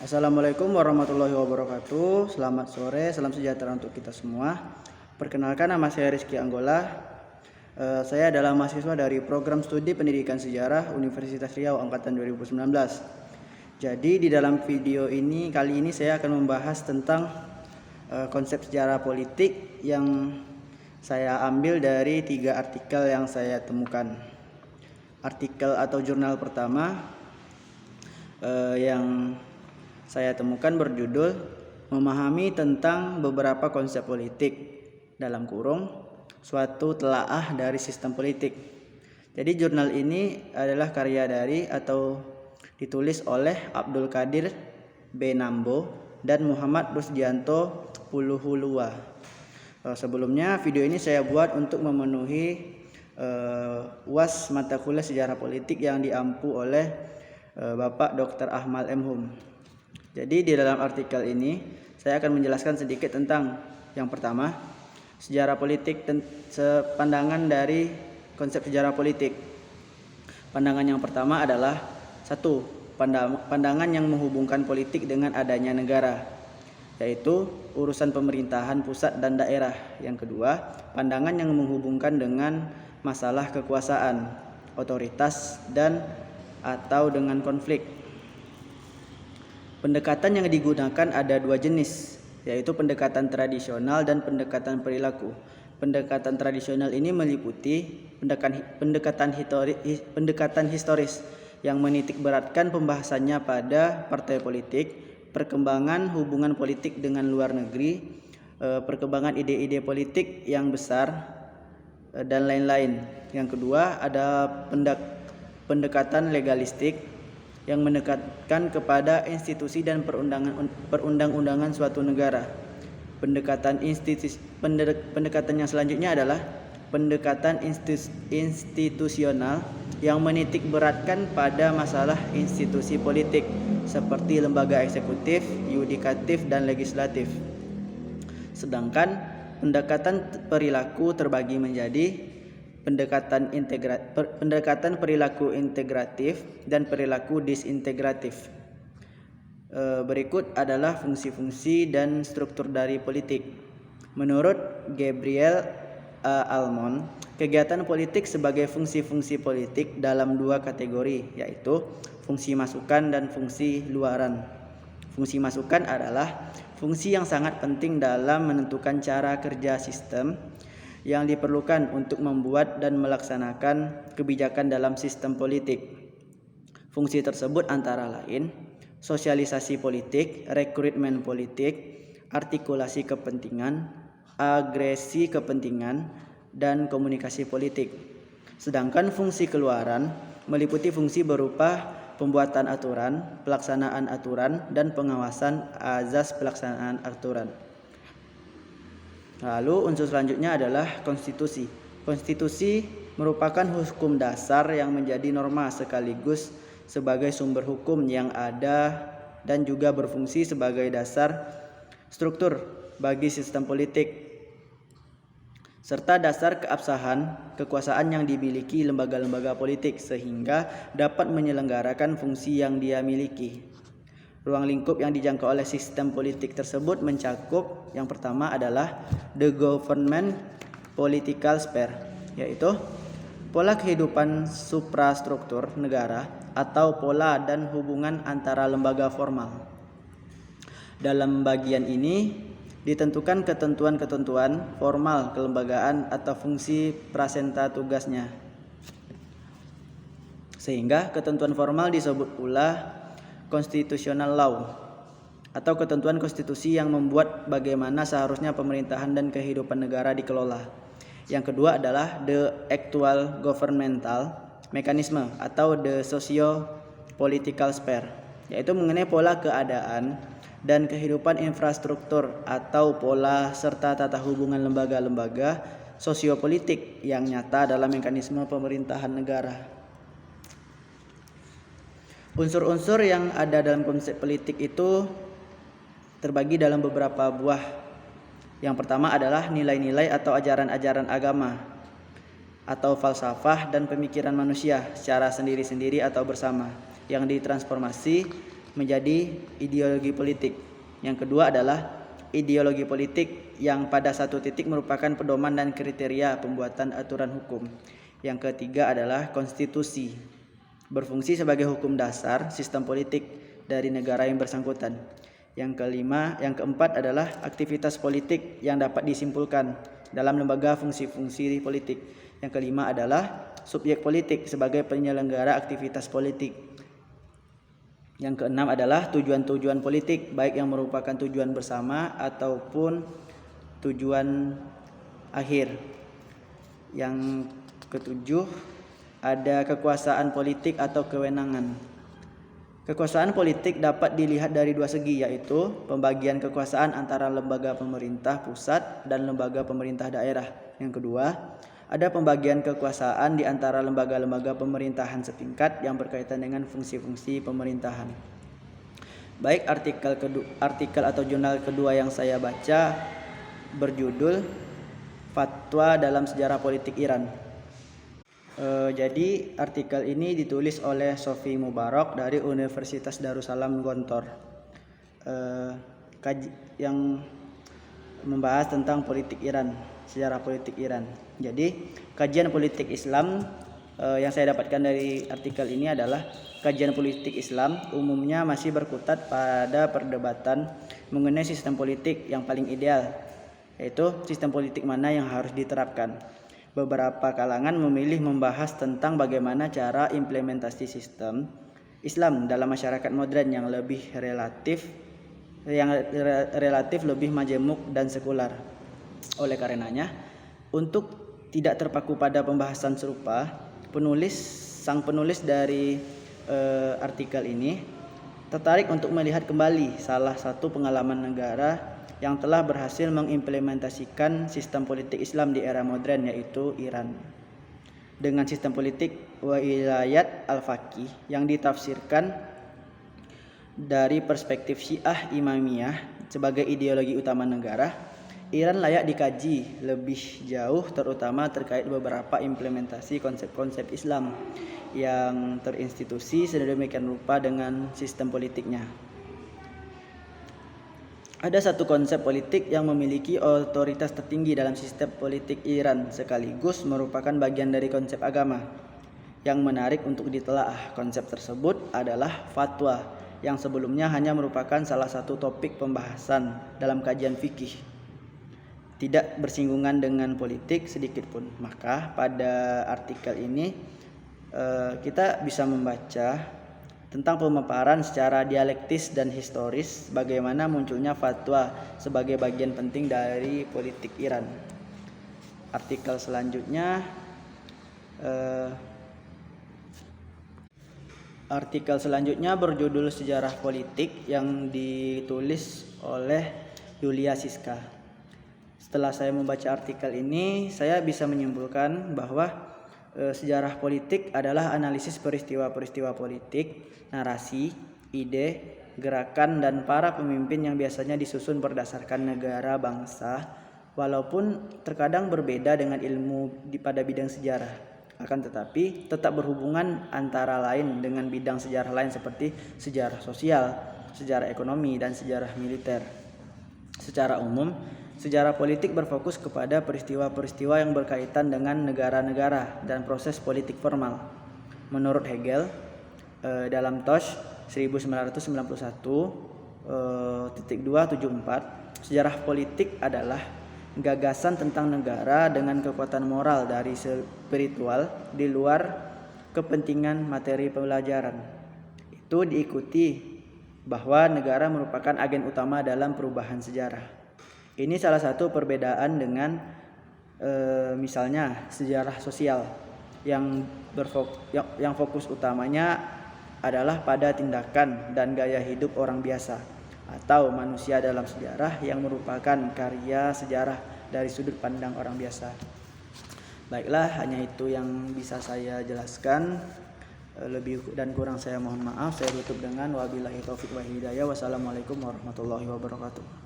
Assalamualaikum warahmatullahi wabarakatuh. Selamat sore, salam sejahtera untuk kita semua. Perkenalkan, nama saya Rizky Anggola. Saya adalah mahasiswa dari program studi pendidikan sejarah Universitas Riau angkatan 2019. Jadi di dalam video ini kali ini saya akan membahas tentang konsep sejarah politik yang saya ambil dari 3 artikel yang saya temukan. Artikel atau jurnal pertama yang saya temukan berjudul Memahami tentang beberapa konsep politik dalam kurung suatu telaah dari sistem politik. Jadi jurnal ini adalah karya dari atau ditulis oleh Abdul Qadir B. Nambo dan Muhammad Rusdianto Puluhulua. Sebelumnya video ini saya buat untuk memenuhi UAS mata kuliah sejarah politik yang diampu oleh Bapak Dr. Ahmad M. Hum. Jadi di dalam artikel ini saya akan menjelaskan sedikit tentang yang pertama, sejarah politik, pandangan dari konsep sejarah politik. Pandangan yang pertama adalah satu, pandangan yang menghubungkan politik dengan adanya negara, yaitu urusan pemerintahan pusat dan daerah. Yang kedua, pandangan yang menghubungkan dengan masalah kekuasaan, otoritas dan atau dengan konflik. Pendekatan yang digunakan ada 2 jenis, yaitu pendekatan tradisional dan pendekatan perilaku. Pendekatan tradisional ini meliputi pendekatan historis yang menitik beratkan pembahasannya pada partai politik, perkembangan hubungan politik dengan luar negeri, perkembangan ide-ide politik yang besar, dan lain-lain. Yang kedua ada pendekatan legalistik yang mendekatkan kepada institusi dan perundang-undangan suatu negara. Pendekatan yang selanjutnya adalah pendekatan institusional yang menitik beratkan pada masalah institusi politik seperti lembaga eksekutif, yudikatif, dan legislatif. Sedangkan pendekatan perilaku terbagi menjadi pendekatan perilaku integratif dan perilaku disintegratif. Berikut adalah fungsi-fungsi dan struktur dari politik. Menurut Gabriel Almond, kegiatan politik sebagai fungsi-fungsi politik dalam 2 kategori, yaitu fungsi masukan dan fungsi luaran. Fungsi masukan adalah fungsi yang sangat penting dalam menentukan cara kerja sistem yang diperlukan untuk membuat dan melaksanakan kebijakan dalam sistem politik. Fungsi tersebut antara lain sosialisasi politik, rekrutmen politik, artikulasi kepentingan, agresi kepentingan, dan komunikasi politik. Sedangkan fungsi keluaran meliputi fungsi berupa pembuatan aturan, pelaksanaan aturan, dan pengawasan azas pelaksanaan aturan. Lalu unsur selanjutnya adalah konstitusi. Konstitusi merupakan hukum dasar yang menjadi norma sekaligus sebagai sumber hukum yang ada dan juga berfungsi sebagai dasar struktur bagi sistem politik serta dasar keabsahan kekuasaan yang dimiliki lembaga-lembaga politik sehingga dapat menyelenggarakan fungsi yang dia miliki. Ruang lingkup yang dijangkau oleh sistem politik tersebut mencakup yang pertama adalah the government political sphere, yaitu pola kehidupan suprastruktur negara atau pola dan hubungan antara lembaga formal. Dalam bagian ini ditentukan ketentuan-ketentuan formal kelembagaan atau fungsi prasenta tugasnya. Sehingga ketentuan formal disebut pula constitutional law atau ketentuan konstitusi yang membuat bagaimana seharusnya pemerintahan dan kehidupan negara dikelola. Yang kedua adalah the actual governmental mechanism atau the socio-political sphere, yaitu mengenai pola keadaan dan kehidupan infrastruktur atau pola serta tata hubungan lembaga-lembaga sosiopolitik yang nyata dalam mekanisme pemerintahan negara. Unsur-unsur yang ada dalam konsep politik itu terbagi dalam beberapa buah. Yang pertama adalah nilai-nilai atau ajaran-ajaran agama atau falsafah dan pemikiran manusia secara sendiri-sendiri atau bersama yang ditransformasi menjadi ideologi politik. Yang kedua adalah ideologi politik yang pada satu titik merupakan pedoman dan kriteria pembuatan aturan hukum. Yang ketiga adalah konstitusi, berfungsi sebagai hukum dasar sistem politik dari negara yang bersangkutan. Yang keempat adalah aktivitas politik yang dapat disimpulkan dalam lembaga fungsi-fungsi politik. Yang kelima adalah subjek politik sebagai penyelenggara aktivitas politik. Yang keenam adalah tujuan-tujuan politik, baik yang merupakan tujuan bersama ataupun tujuan akhir. Yang ketujuh ada kekuasaan politik atau kewenangan. Kekuasaan politik dapat dilihat dari dua segi, yaitu pembagian kekuasaan antara lembaga pemerintah pusat dan lembaga pemerintah daerah. Yang kedua, ada pembagian kekuasaan di antara lembaga-lembaga pemerintahan setingkat yang berkaitan dengan fungsi-fungsi pemerintahan. Baik, artikel atau jurnal kedua yang saya baca berjudul Fatwa dalam Sejarah Politik Iran. Jadi artikel ini ditulis oleh Sofi Mubarak dari Universitas Darussalam Gontor, yang membahas tentang politik Iran, sejarah politik Iran. Jadi kajian politik Islam yang saya dapatkan dari artikel ini adalah kajian politik Islam umumnya masih berkutat pada perdebatan mengenai sistem politik yang paling ideal, yaitu sistem politik mana yang harus diterapkan. Beberapa kalangan memilih membahas tentang bagaimana cara implementasi sistem Islam dalam masyarakat modern yang relatif lebih majemuk dan sekular. Oleh karenanya, untuk tidak terpaku pada pembahasan serupa, sang penulis dari artikel ini tertarik untuk melihat kembali salah satu pengalaman negara yang telah berhasil mengimplementasikan sistem politik Islam di era modern, yaitu Iran. Dengan sistem politik wilayat al-faqih yang ditafsirkan dari perspektif Syiah Imamiyah sebagai ideologi utama negara, Iran layak dikaji lebih jauh, terutama terkait beberapa implementasi konsep-konsep Islam yang terinstitusi sedemikian rupa dengan sistem politiknya. Ada satu konsep politik yang memiliki otoritas tertinggi dalam sistem politik Iran, sekaligus merupakan bagian dari konsep agama. Yang menarik untuk ditelaah konsep tersebut adalah fatwa, yang sebelumnya hanya merupakan salah satu topik pembahasan dalam kajian fikih, tidak bersinggungan dengan politik sedikit pun. Maka pada artikel ini kita bisa membaca tentang pemaparan secara dialektis dan historis bagaimana munculnya fatwa sebagai bagian penting dari politik Iran. Artikel selanjutnya berjudul Sejarah Politik yang ditulis oleh Yulia Siska. Setelah saya membaca artikel ini, saya bisa menyimpulkan bahwa sejarah politik adalah analisis peristiwa-peristiwa politik, narasi, ide, gerakan, dan para pemimpin yang biasanya disusun berdasarkan negara bangsa, walaupun terkadang berbeda dengan ilmu pada bidang sejarah. Akan tetapi tetap berhubungan antara lain dengan bidang sejarah lain seperti sejarah sosial, sejarah ekonomi, dan sejarah militer. Secara umum, sejarah politik berfokus kepada peristiwa-peristiwa yang berkaitan dengan negara-negara dan proses politik formal. Menurut Hegel, dalam Tosh 1991-274, sejarah politik adalah gagasan tentang negara dengan kekuatan moral dari spiritual di luar kepentingan materi pembelajaran. Itu diikuti bahwa negara merupakan agen utama dalam perubahan sejarah. Ini salah satu perbedaan dengan misalnya sejarah sosial yang fokus utamanya adalah pada tindakan dan gaya hidup orang biasa atau manusia dalam sejarah yang merupakan karya sejarah dari sudut pandang orang biasa. Baiklah, hanya itu yang bisa saya jelaskan. Lebih dan kurang saya mohon maaf. Saya tutup dengan wabillahi taufiq wa hidayah. Wassalamualaikum warahmatullahi wabarakatuh.